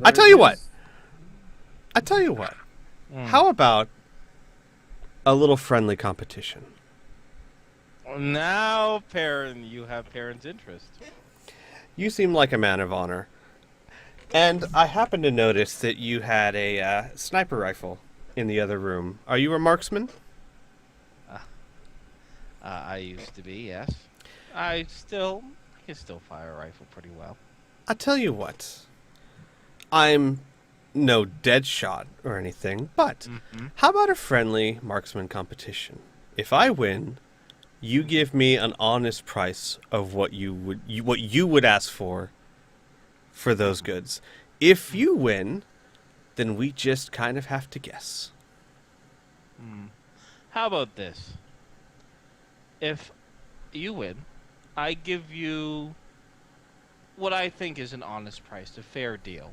I There tell it you what. is. I tell you what. Mm. How about a little friendly competition? Now, Perrin, you have Perrin's interest. You seem like a man of honor. And I happened to notice that you had a sniper rifle in the other room. Are you a marksman? Uh, I used to be, yes. I can still fire a rifle pretty well. I tell you what. I'm no dead shot or anything, but Mm-hmm. how about a friendly marksman competition? If I win, you give me an honest price of what you would ask for those goods. If you win, then we just kind of have to guess. Mm-hmm. How about this? If you win, I give you what I think is an honest price, a fair deal.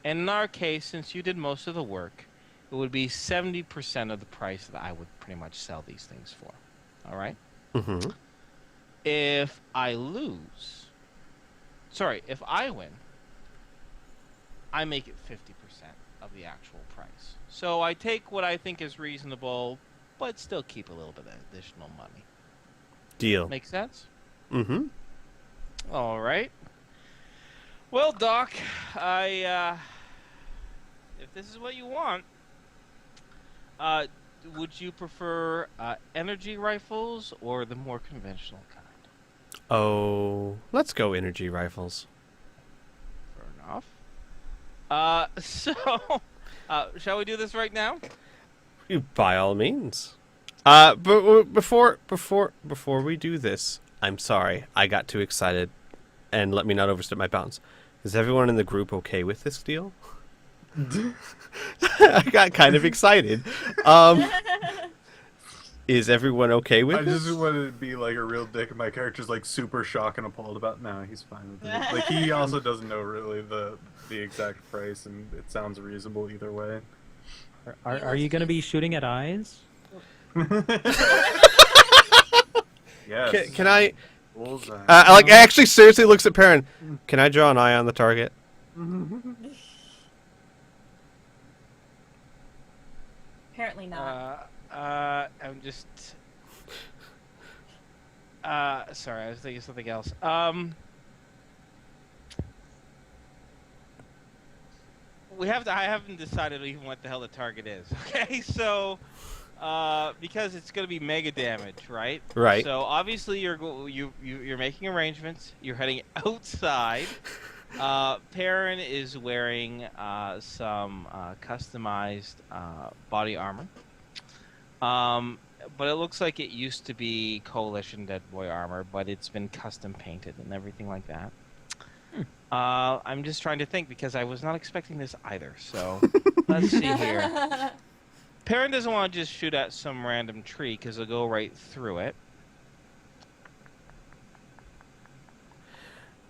And in our case, since you did most of the work, it would be 70% of the price that I would pretty much sell these things for. All right? Mm-hmm. If I lose, sorry, if I win, I make it 50% of the actual price. So I take what I think is reasonable, but still keep a little bit of additional money. Deal. Make sense? Mm-hmm. All right. Well, Doc, if this is what you want, uh, would you prefer energy rifles or the more conventional kind? Oh, let's go energy rifles. Fair enough. So, shall we do this right now? By all means. But before we do this, I'm sorry, I got too excited, and let me not overstep my bounds. Is everyone in the group okay with this deal? I got kind of excited. Um, is everyone okay with I just this? wanted to be like a real dick, and my character's like super shocked and appalled about. No, he's fine with it. Like he also doesn't know really the exact price, and it sounds reasonable either way. Are you going to be shooting at eyes? Yes. Can I? Bullseye. Like, actually, seriously looks at Perrin. Can I draw an eye on the target? Apparently not. I'm just. Sorry, I was thinking something else. I haven't decided even what the hell the target is. Okay, so, because it's gonna be mega damage, right? Right. So obviously you're making arrangements. You're heading outside. Perrin is wearing some customized body armor. But it looks like it used to be Coalition Dead Boy armor, but it's been custom painted and everything like that. I'm just trying to think because I was not expecting this either. So let's see here. Perrin doesn't want to just shoot at some random tree because it'll go right through it.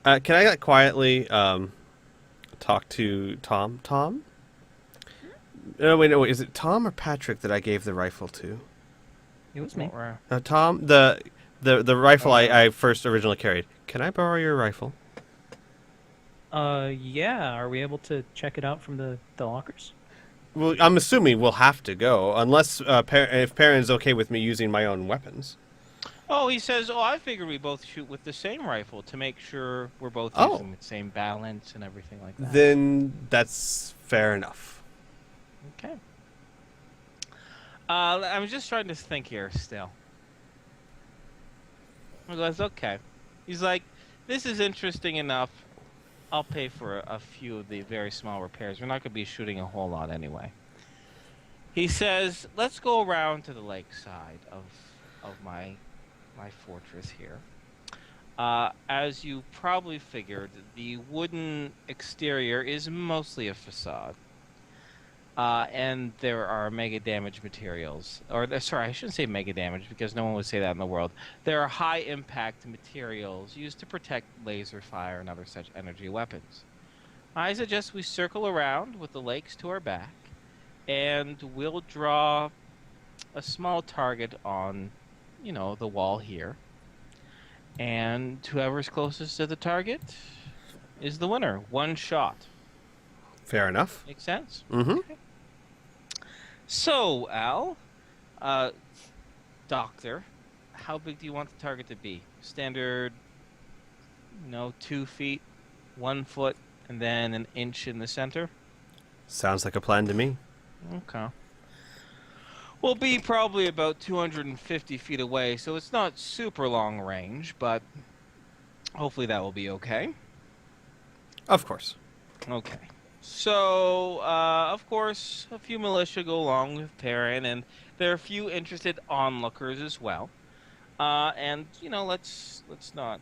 Can I quietly talk to Tom? Tom? No, wait, no. Is it Tom or Patrick that I gave the rifle to? It was me. Tom, the rifle I first originally carried. Can I borrow your rifle? Yeah. Are we able to check it out from the lockers? Well, I'm assuming we'll have to go unless if Perrin's okay with me using my own weapons. Oh, he says, oh, I figured we both shoot with the same rifle to make sure we're both Oh. using the same balance and everything like that. Then that's fair enough. Okay. I'm just trying to think here still. He goes, okay. He's like, this is interesting enough. I'll pay for a few of the very small repairs. We're not going to be shooting a whole lot anyway. He says, let's go around to the lake side of my fortress here. As you probably figured, the wooden exterior is mostly a facade. And there are mega damage materials. Sorry, I shouldn't say mega damage because no one would say that in the world. There are high impact materials used to protect laser fire and other such energy weapons. I suggest we circle around with the lakes to our back, and we'll draw a small target on, the wall here. And whoever's closest to the target is the winner. One shot. Fair enough. Makes sense. Mm-hmm. So, Al, doctor, how big do you want the target to be? Standard, 2 feet, 1 foot, and then an inch in the center? Sounds like a plan to me. Okay. We'll be probably about 250 feet away, so it's not super long range, but hopefully that will be okay. Of course. Okay. So, of course, a few militia go along with Perrin, and there are a few interested onlookers as well. And let's not,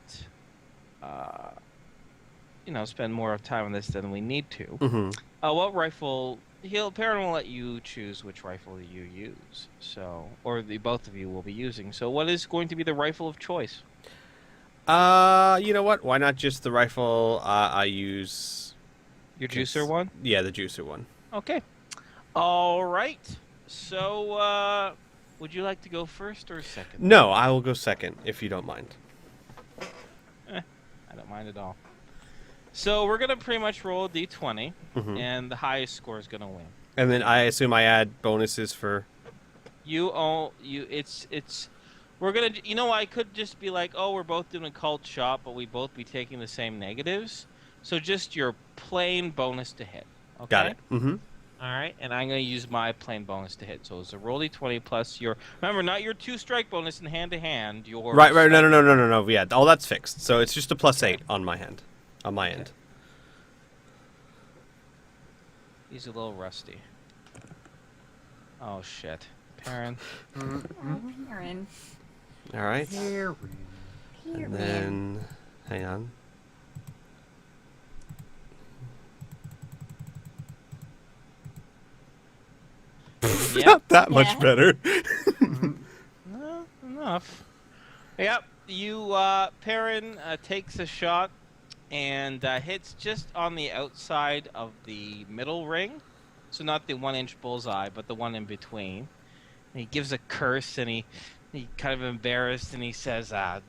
spend more time on this than we need to. Mm-hmm. What rifle? Perrin will let you choose which rifle you use. So, or both of you will be using. So, what is going to be the rifle of choice? You know what? Why not just the rifle I use? Your juicer one? Yeah, the juicer one. Okay. All right. So, would you like to go first or second? No, I will go second, if you don't mind. I don't mind at all. So we're gonna pretty much roll a d20, and the highest score is gonna win. And then I assume I add bonuses for... It's we're gonna, I could just be like, oh, we're both doing a cult shot, but we both be taking the same negatives. So just your plain bonus to hit. Okay? Got it. Mm-hmm. All right, and I'm going to use my plain bonus to hit. So it's a roll d20 plus your... Remember, not your 2 strike bonus in hand-to-hand. Your Right. No. Yeah, all that's fixed. So it's just a +8 on my hand. On my end. He's a little rusty. Oh, shit. Perrin. Perrin. All right. Perrin. And then... Hang on. Yep. Not that much better. Enough. Yep. Perrin takes a shot and hits just on the outside of the middle ring. So not the 1-inch bullseye, but the one in between. And he gives a curse, and he kind of embarrassed, and he says, I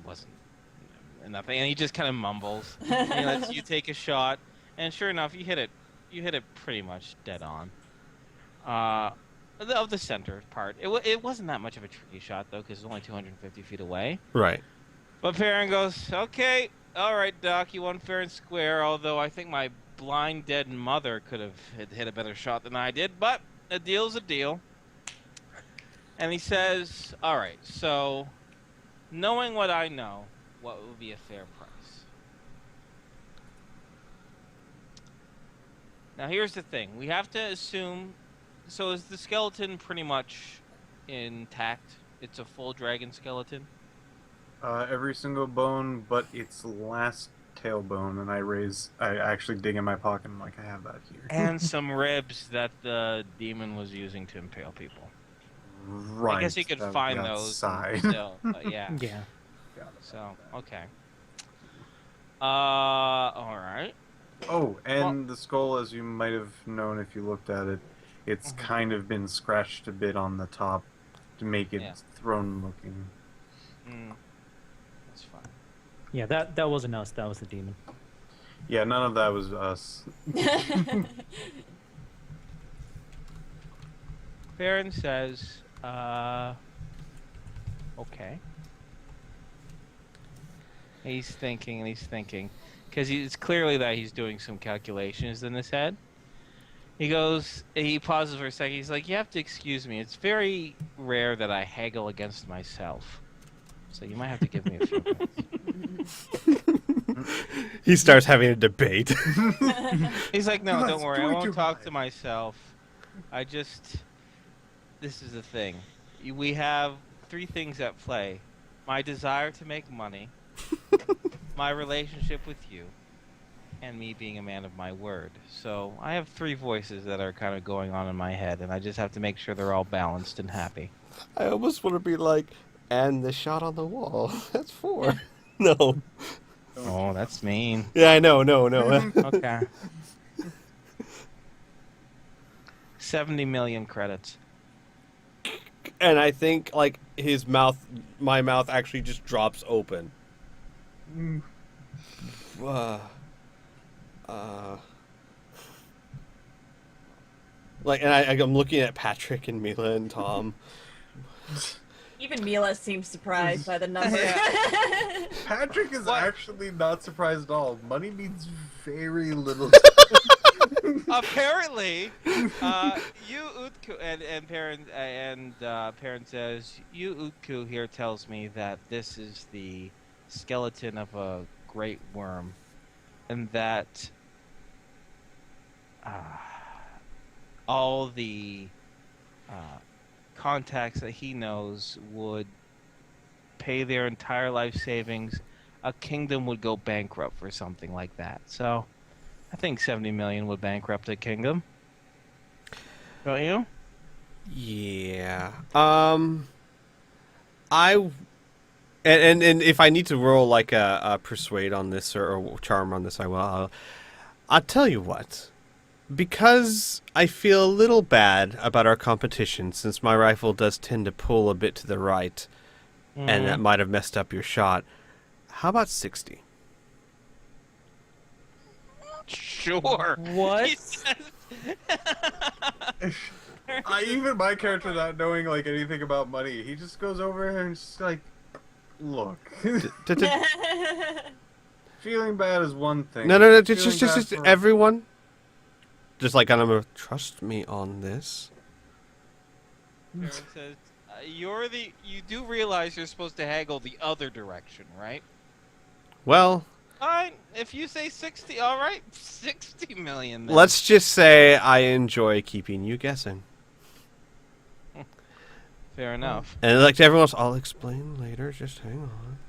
wasn't nothing. And he just kind of mumbles. And he lets you take a shot. And sure enough, you hit it pretty much dead on. Of the center part. It wasn't that much of a tricky shot, though, because it's only 250 feet away. Right. But Perrin goes, okay, all right, Doc, you won fair and square, although I think my blind dead mother could have hit a better shot than I did, but a deal's a deal. And he says, all right, so knowing what I know, what would be a fair price? Now, here's the thing. We have to assume... So is the skeleton pretty much intact? It's a full dragon skeleton? Every single bone but its last tailbone, and I actually dig in my pocket and I'm like, I have that here. And some ribs that the demon was using to impale people. Right. I guess you could find those still, but yeah. Yeah. So, okay. Alright. Oh, and the skull, as you might have known if you looked at it, it's kind of been scratched a bit on the top to make it throne looking. That's fine. Yeah, that wasn't us. That was the demon. Yeah, none of that was us. Perrin says, okay. He's thinking, because it's clearly that he's doing some calculations in his head. He pauses for a second, he's like, you have to excuse me, it's very rare that I haggle against myself. So you might have to give me a few minutes. He starts having a debate. He's like, no, don't worry, I won't talk to myself. This is the thing. We have 3 things at play. My desire to make money, my relationship with you, and me being a man of my word. So I have 3 voices that are kind of going on in my head, and I just have to make sure they're all balanced and happy. I almost want to be like, and the shot on the wall. That's 4. No. Oh, that's mean. Yeah, I know, no. Okay. 70 million credits. And I think, like, my mouth actually just drops open. Like, and I'm looking at Patrick and Mila and Tom. Even Mila seems surprised by the number. Patrick is What? actually not surprised at all. Money means very little. Apparently, you Utku parent says you Utku here tells me that this is the skeleton of a great worm, and that all the contacts that he knows would pay their entire life savings. A kingdom would go bankrupt for something like that. So, I think 70 million would bankrupt a kingdom. Don't you? Yeah. And if I need to roll like a persuade on this or charm on this, I will. I'll tell you what. Because I feel a little bad about our competition, since my rifle does tend to pull a bit to the right, and that might have messed up your shot. How about 60? Sure. What? He says- Even my character not knowing like anything about money, he just goes over and just like, look. Feeling bad is one thing. No, Feeling just bad for- everyone. Just like, I'm gonna trust me on this. Aaron says, you do realize you're supposed to haggle the other direction, right? Well, Fine. If you say 60, all right, 60 million. Then. let's just say I enjoy keeping you guessing. Fair enough. And like to everyone else, I'll explain later. Just hang on.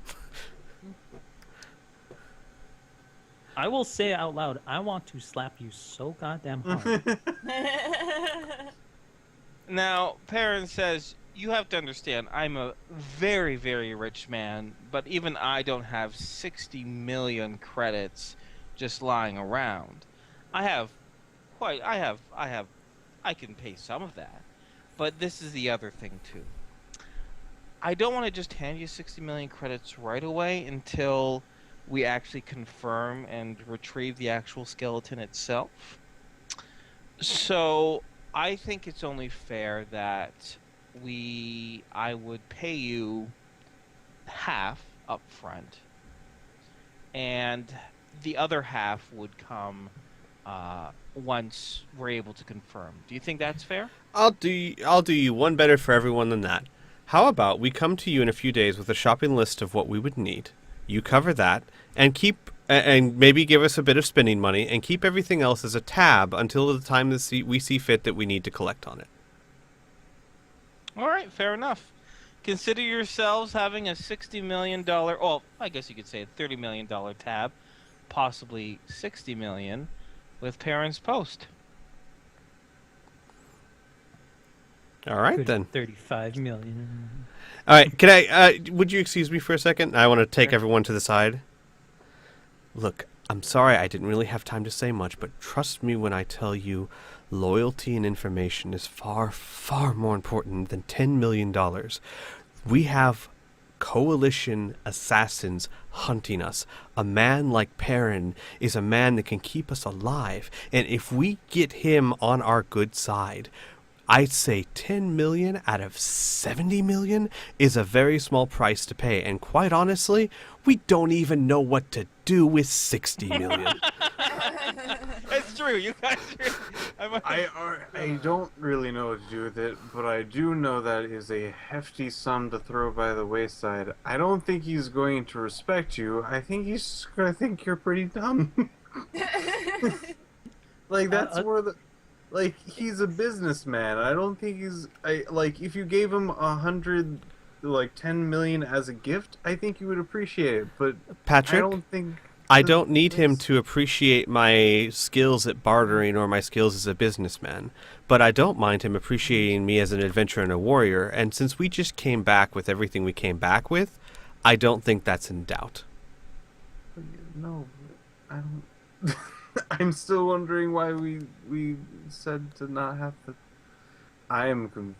I will say out loud, I want to slap you so goddamn hard. Now, Perrin says, you have to understand, I'm a very, very rich man, but even I don't have 60 million credits just lying around. I can pay some of that. But this is the other thing, too. I don't want to just hand you 60 million credits right away until we actually confirm and retrieve the actual skeleton itself. So I think it's only fair that I would pay you half up front, and the other half would come once we're able to confirm. Do you think that's fair? I'll do you one better for everyone than that. How about we come to you in a few days with a shopping list of what we would need. You cover that, and and maybe give us a bit of spending money, and keep everything else as a tab until the time we see fit that we need to collect on it. All right, fair enough. Consider yourselves having a $60 million, well, I guess you could say a $30 million tab, possibly $60 million, with Perrin's Post. All right, Good, then. 35 million. All right, would you excuse me for a second? I want to take everyone to the side. Look, I'm sorry I didn't really have time to say much, but trust me when I tell you loyalty and information is far, far more important than $10 million. We have coalition assassins hunting us. A man like Perrin is a man that can keep us alive, and if we get him on our good side, I'd say 10 million out of 70 million is a very small price to pay, and quite honestly, we don't even know what to do with 60 million. It's true, you guys are... I don't really know what to do with it, but I do know that is a hefty sum to throw by the wayside. I don't think he's going to respect you. I think he's going to think you're pretty dumb. Like, that's where the... Like, he's a businessman. I don't think he's... if you gave him 10 million as a gift, I think you would appreciate it, but Patrick, I don't think... I don't need him to appreciate my skills at bartering or my skills as a businessman, but I don't mind him appreciating me as an adventurer and a warrior, and since we just came back with everything we came back with, I don't think that's in doubt. No, I don't... I'm still wondering why we said to not have to... I'm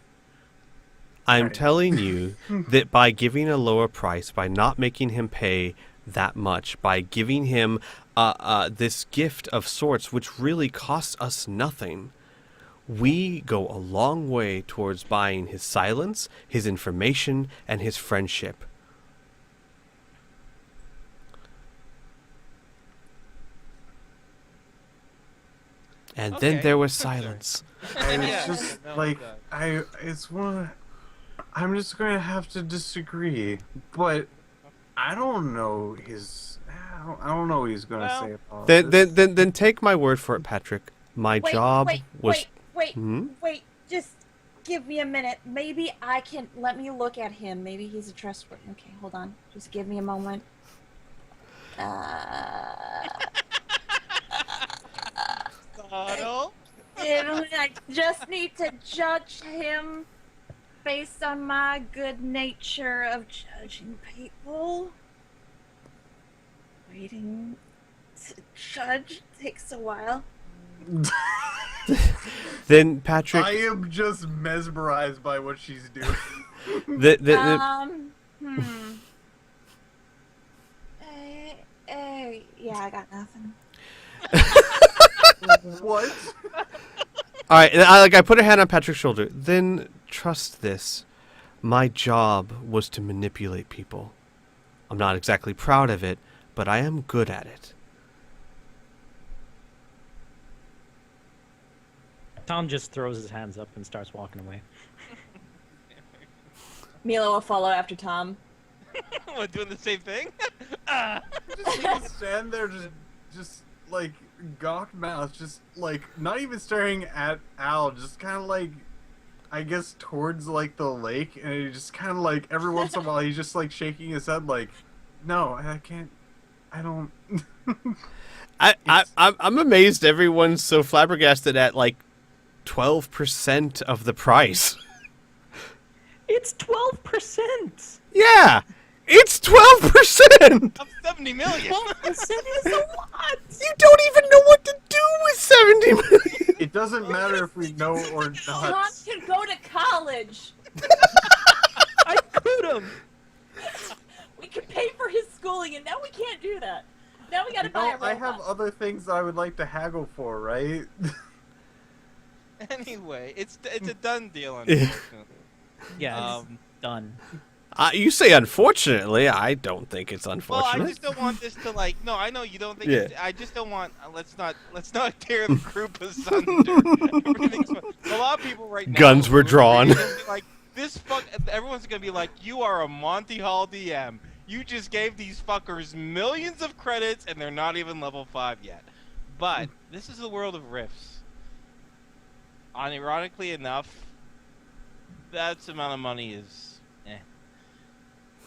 I'm telling you that by giving a lower price, by not making him pay that much, by giving him this gift of sorts, which really costs us nothing, we go a long way towards buying his silence, his information, and his friendship. And then Okay, there was concerned. silence. I was Yeah, just no, like, it it's one. I'm just going to have to disagree, but I don't know his. I don't know what he's going to Well, say about Then, this. then take my word for it, Patrick. My job was. Wait, Hmm? wait. Just give me a minute. Maybe I can. Let me look at him. Maybe he's a trustworthy. Okay, hold on. Just give me a moment. Subtle. I just need to judge him based on my good nature of judging people. Waiting to judge takes a while. Then Patrick. I am just mesmerized by what she's doing. Hmm. Yeah, I got nothing. What? All right, I put a hand on Patrick's shoulder. Then trust this. My job was to manipulate people. I'm not exactly proud of it, but I am good at it. Tom just throws his hands up and starts walking away. Mila will follow after Tom. What, doing the same thing? Just need to stand there, just like gawk mouth, just like not even staring at Al, just kind of like, I guess towards like the lake, and he just kind of like every once in a while he's just like shaking his head, like, no, I can't, I don't. I'm amazed everyone's so flabbergasted at like 12% of the price. It's 12%. Yeah, it's 12%. I'm 70 million. 12% is a lot. You don't even know what to do with 70 million. It doesn't matter if we know or Tom not. can go to college. I could have. We could pay for his schooling, and now we can't do that. Now we gotta buy a No, robot. I have other things I would like to haggle for, right? Anyway, it's a done deal, unfortunately. Yeah, it's done. You say unfortunately. I don't think it's Well, unfortunate. I just don't want this to like. No, I know you don't think. Yeah. It's, I just don't want. Let's not tear the group asunder. Everything's fine. A lot of people right now. Guns were are drawn. gonna be like this. Everyone's gonna be like, you are a Monty Hall DM. You just gave these fuckers millions of credits, and they're not even level 5 yet. But this is the world of Rifts. Ironically enough, that amount of money is,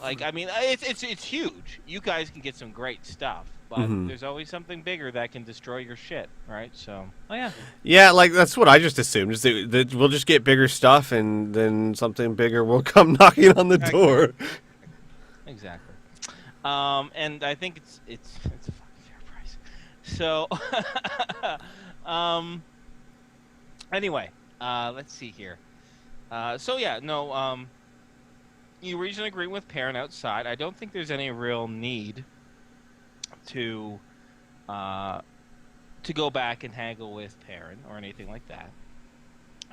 Like, I mean, it's huge. You guys can get some great stuff, but there's always something bigger that can destroy your shit, right? So. Oh yeah. Yeah, like that's what I just assumed. Is that we'll just get bigger stuff, and then something bigger will come knocking on the door. Exactly. And I think it's a fucking fair price. So, anyway, let's see here. You reached an agreement with Parent outside. I don't think there's any real need to go back and haggle with Parent or anything like that.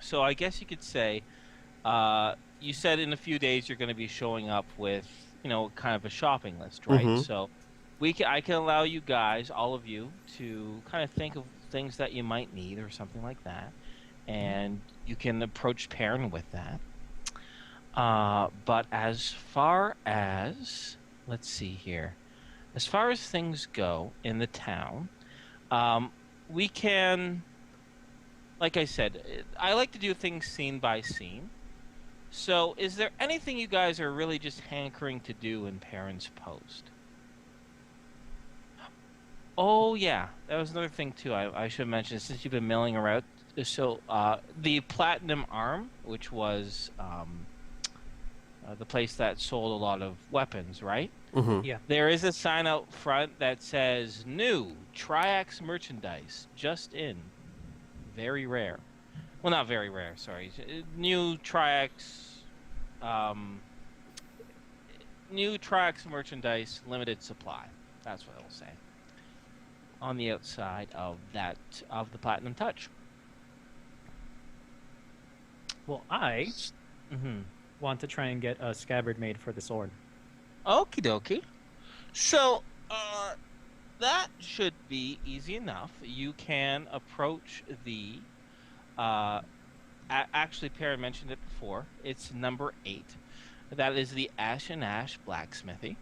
So I guess you could say, you said in a few days you're going to be showing up with, kind of a shopping list, right? So I can allow you guys, all of you, to kind of think of things that you might need or something like that, and you can approach Perrin with that. But as far as, let's see here, as far as things go in the town, we can, like I said, I like to do things scene by scene. So, is there anything you guys are really just hankering to do in Perrin's Post? Oh, yeah. That was another thing, too, I should mention, since you've been milling around. So, the Platinum Arm, which was the place that sold a lot of weapons, right? Yeah. There is a sign out front that says, new Triax merchandise, just in. Very rare. Well, not very rare, sorry. New Triax merchandise, limited supply. That's what it'll say. On the outside of the Platinum Touch. Well, I Mm-hmm. want to try and get a scabbard made for the sword. Okie dokie. So, that should be easy enough. You can approach the. Actually, Perrin mentioned it before. It's number 8. That is the Ash and Ash blacksmithy.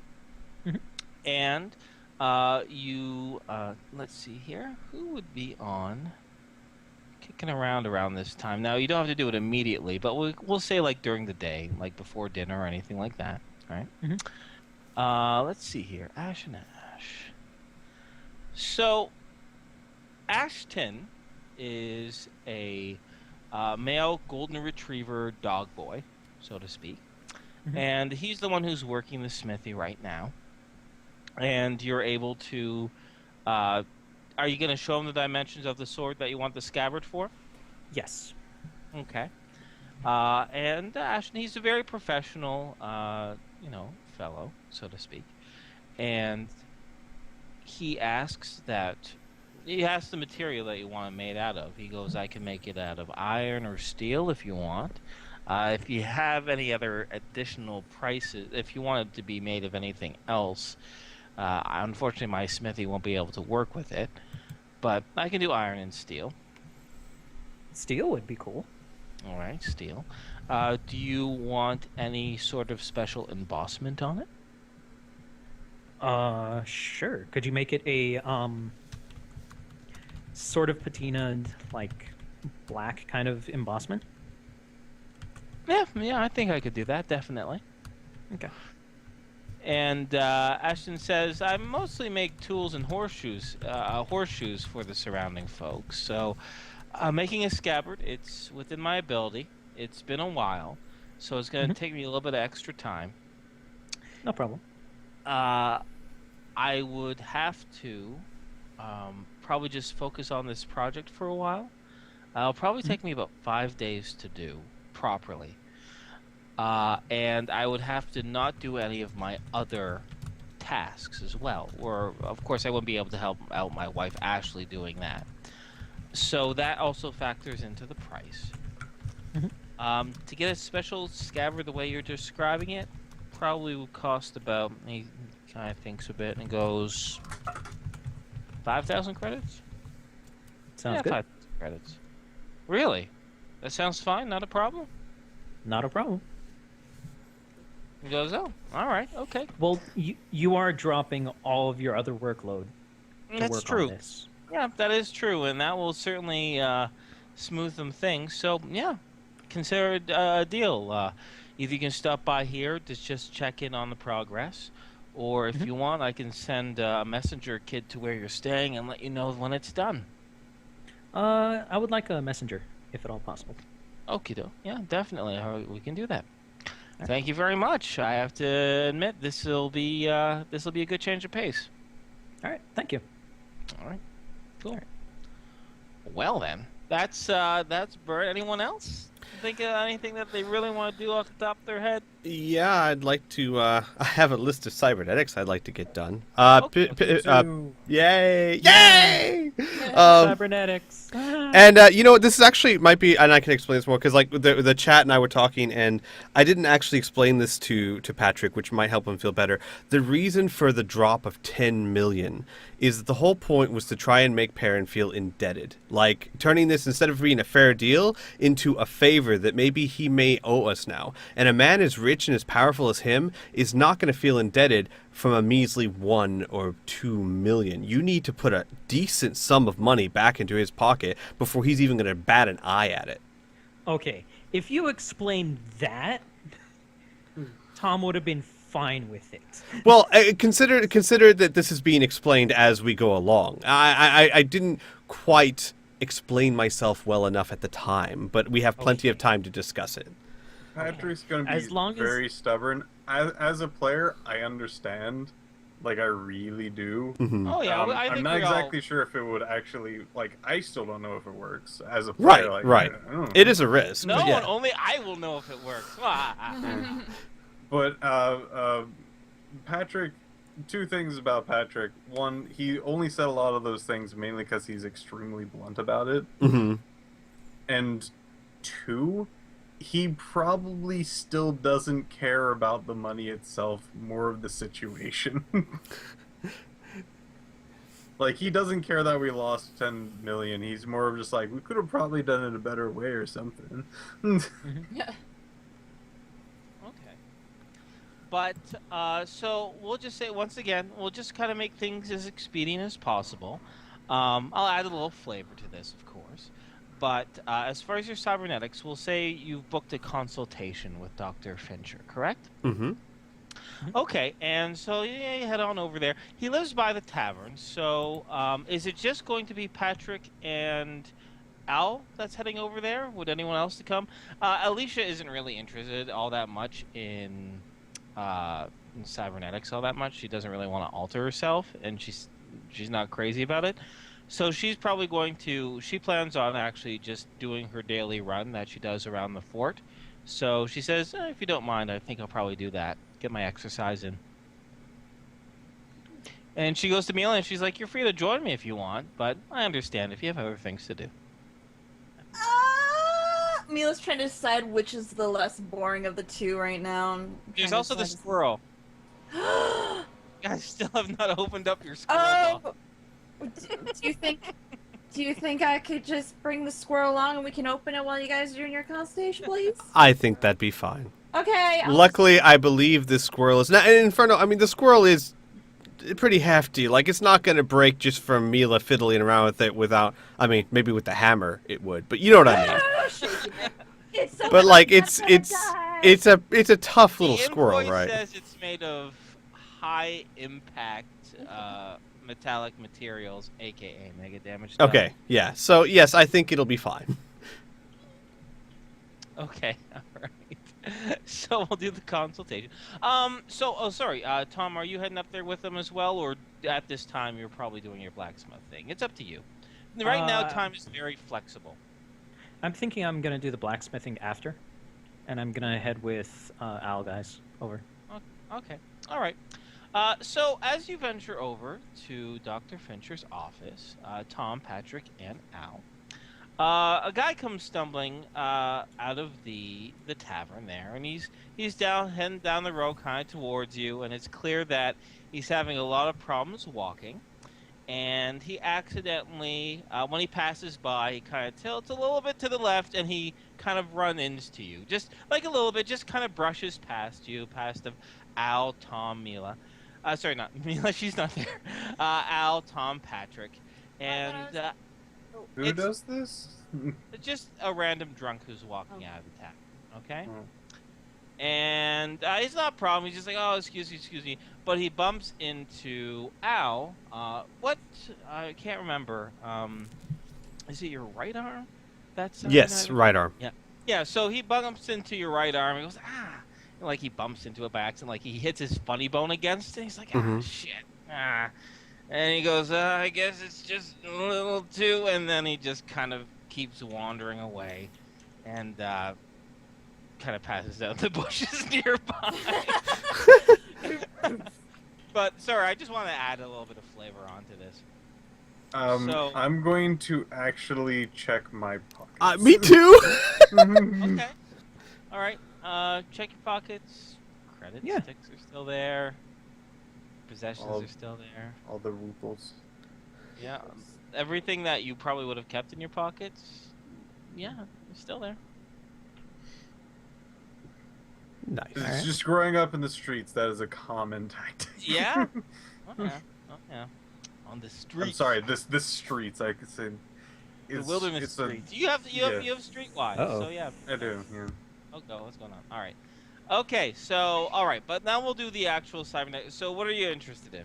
Mhm. And let's see here. Who would be on kicking around this time? Now, you don't have to do it immediately, but we'll say like during the day, like before dinner or anything like that. All right. Let's see here. Ash and Ash. So, Ashton is a male golden retriever dog boy, so to speak. Mhm. And he's the one who's working the smithy right now. And you're able to. Are you going to show him the dimensions of the sword that you want the scabbard for? Yes. Okay. And Ashton, he's a very professional, fellow, so to speak. And he asks that. He asks the material that you want it made out of. He goes, I can make it out of iron or steel if you want. If you have any other additional prices, if you want it to be made of anything else, unfortunately my smithy won't be able to work with it. But I can do iron and steel. Steel would be cool. All right, steel. Do you want any sort of special embossment on it? Sure. Could you make it a sort of patinaed, like black kind of embossment? Yeah, I think I could do that, definitely. Okay. And Ashton says, I mostly make tools and horseshoes for the surrounding folks. So making a scabbard, it's within my ability. It's been a while, so it's going to take me a little bit of extra time. No problem. I would have to probably just focus on this project for a while. It'll probably take me about 5 days to do properly. And I would have to not do any of my other tasks as well. Or, of course, I wouldn't be able to help out my wife Ashley doing that. So that also factors into the price. To get a special scabbard the way you're describing it, probably would cost about, he kind of thinks a bit and goes, 5,000 credits? Sounds good. 5,000 credits. Really? That sounds fine, not a problem? Not a problem. He goes, oh, all right, okay. Well, you are dropping all of your other workload to That's work true. on this. Yeah, that is true, and that will certainly smooth them things. So, yeah, consider it a deal. Either you can stop by here to just check in on the progress, or if you want, I can send a messenger kid to where you're staying and let you know when it's done. I would like a messenger, if at all possible. Okie doke. Yeah, definitely. We can do that. Thank you very much. I have to admit, this will be a good change of pace. All right, thank you. All right. Cool. Well then, that's Bert. Anyone else think of anything that they really want to do off the top of their head? Yeah, I'd like to. I have a list of cybernetics I'd like to get done. Yay! Yay! Cybernetics. And this is actually might be, and I can explain this more because like the chat and I were talking, and I didn't actually explain this to Patrick, which might help him feel better. The reason for the drop of 10 million is that the whole point was to try and make Perrin feel indebted, like turning this, instead of being a fair deal, into a favor that maybe he may owe us now. And a man as rich and as powerful as him is not going to feel indebted from a measly 1 or 2 million. You need to put a decent sum of money back into his pocket before he's even going to bat an eye at it. Okay, if you explained that, Tom would have been fine with it. Well, consider that this is being explained as we go along. I didn't quite explain myself well enough at the time, but we have plenty of time to discuss it. Patrick's going to As be long as- very stubborn. As a player, I understand. Like, I really do. Oh yeah, I think I'm not we all- exactly sure if it would actually, like, I still don't know if it works as a player. Right, like, right. I don't know. It is a risk. No but yeah. one, only I will know if it works. But Patrick, two things about Patrick. One, he only said a lot of those things mainly because he's extremely blunt about it. Mhm. And two, he probably still doesn't care about the money itself, more of the situation. Like, he doesn't care that we lost 10 million. He's more of just like, we could have probably done it a better way or something. Yeah. Okay. But so we'll just say once again, we'll just kind of make things as expedient as possible. I'll add a little flavor to this, of course. But as far as your cybernetics, we'll say you've booked a consultation with Dr. Fincher, correct? Mm-hmm. Okay, and so yeah, you head on over there. He lives by the tavern, so is it just going to be Patrick and Al that's heading over there? Would anyone else to come? Alicia isn't really interested all that much in cybernetics all that much. She doesn't really want to alter herself, and she's not crazy about it. So she's probably going to. She plans on actually just doing her daily run that she does around the fort. So she says, if you don't mind, I think I'll probably do that. Get my exercise in. And she goes to Mila and she's like, you're free to join me if you want, but I understand if you have other things to do. Mila's trying to decide which is the less boring of the two right now. There's also the squirrel. Oh, I still have not opened up your squirrel box. do you think? Do you think I could just bring the squirrel along and we can open it while you guys are doing your consultation, please? I think that'd be fine. Okay. Luckily, I believe this squirrel is not. And Inferno, I mean, the squirrel is pretty hefty. Like, it's not going to break just from Mila fiddling around with it without. I mean, maybe with the hammer it would, but you know what I mean. It's so But like, it's it's a tough little squirrel, invoice right? says it's made of high impact metallic materials, aka mega damage. Okay, yeah. So yes, I think it'll be fine. Okay, all right. So we'll do the consultation. Sorry, Tom, are you heading up there with them as well, or at this time you're probably doing your blacksmith thing? It's up to you. Right now, time is very flexible. I'm thinking I'm gonna do the blacksmithing after, and I'm gonna head with Al guys over. Okay, all right. So as you venture over to Dr. Fincher's office, Tom, Patrick, and Al, a guy comes stumbling out of the tavern there, and he's heading down the road kind of towards you, and it's clear that he's having a lot of problems walking. And he accidentally, when he passes by, he kind of tilts a little bit to the left, and he kind of runs into you, just like a little bit, just kind of brushes past you, past Al, Tom, Mila. Sorry, not Mila. She's not there. Al, Tom, Patrick, and Who does this? just a random drunk who's walking out of the tavern. Okay. Oh. And it's not a problem. He's just like, oh, excuse me. But he bumps into Al. What? I can't remember. Is it your right arm? That's Yes, right arm. Yeah. Yeah. So he bumps into your right arm. He goes, ah. And, like, he bumps into it by accident. Like, he hits his funny bone against it. He's like, shit. Ah. And he goes, I guess it's just a little too. And then he just kind of keeps wandering away. And kind of passes out the bushes nearby. But sorry, I just want to add a little bit of flavor onto this. I'm going to actually check my pockets. Me too. Okay. All right. Check your pockets. Credit sticks are still there. Possessions are still there. All the rubles. Yeah. Everything that you probably would have kept in your pockets. Yeah, it's still there. Nice. It's just growing up in the streets. That is a common tactic. Yeah. Oh yeah. On the streets. I'm sorry. This streets. I could say. The wilderness streets. You have streetwise. Uh-oh. So yeah. I do. Yeah. Oh, what's going on? All right. Okay. So all right, but now we'll do the actual Cybernetic. So what are you interested in?